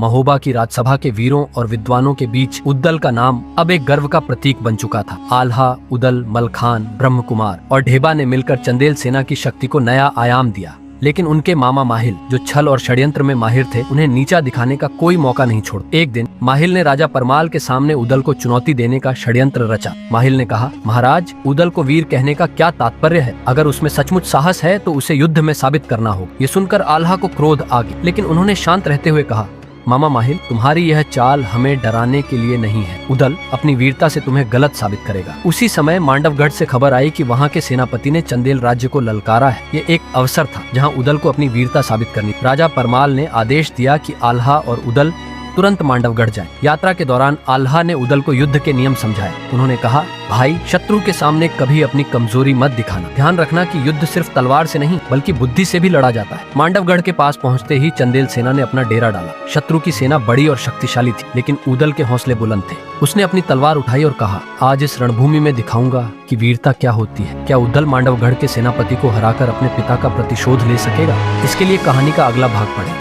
महोबा की राजसभा के वीरों और विद्वानों के बीच उद्दल का नाम अब एक गर्व का प्रतीक बन चुका था। आल्हा, उदल, मलखान, ब्रह्म कुमार और ढेबा ने मिलकर चंदेल सेना की शक्ति को नया आयाम दिया। लेकिन उनके मामा माहिल, जो छल और षड्यंत्र में माहिर थे, उन्हें नीचा दिखाने का कोई मौका नहीं छोड़ा। एक दिन माहिल ने राजा परमाल के सामने उदल को चुनौती देने का षड्यंत्र रचा। माहिल ने कहा, महाराज, उदल को वीर कहने का क्या तात्पर्य है? अगर उसमें सचमुच साहस है तो उसे युद्ध में साबित करना हो। ये सुनकर आल्हा को क्रोध आ गया, लेकिन उन्होंने शांत रहते हुए कहा, मामा माहिल, तुम्हारी यह चाल हमें डराने के लिए नहीं है। उदल अपनी वीरता से तुम्हें गलत साबित करेगा। उसी समय मांडवगढ़ से खबर आई कि वहाँ के सेनापति ने चंदेल राज्य को ललकारा है। ये एक अवसर था जहाँ उदल को अपनी वीरता साबित करनी। राजा परमाल ने आदेश दिया कि आल्हा और उदल तुरंत मांडवगढ़ जाएं। यात्रा के दौरान आल्हा ने उदल को युद्ध के नियम समझाए। उन्होंने कहा, भाई, शत्रु के सामने कभी अपनी कमजोरी मत दिखाना। ध्यान रखना कि युद्ध सिर्फ तलवार से नहीं बल्कि बुद्धि से भी लड़ा जाता है। मांडवगढ़ के पास पहुंचते ही चंदेल सेना ने अपना डेरा डाला। शत्रु की सेना बड़ी और शक्तिशाली थी, लेकिन उदल के हौसले बुलंद थे। उसने अपनी तलवार उठाई और कहा, आज इस रणभूमि में दिखाऊंगा कि वीरता क्या होती है। क्या उदल मांडवगढ़ के सेनापति को हराकर अपने पिता का प्रतिशोध ले सकेगा? इसके लिए कहानी का अगला भाग पढ़ें।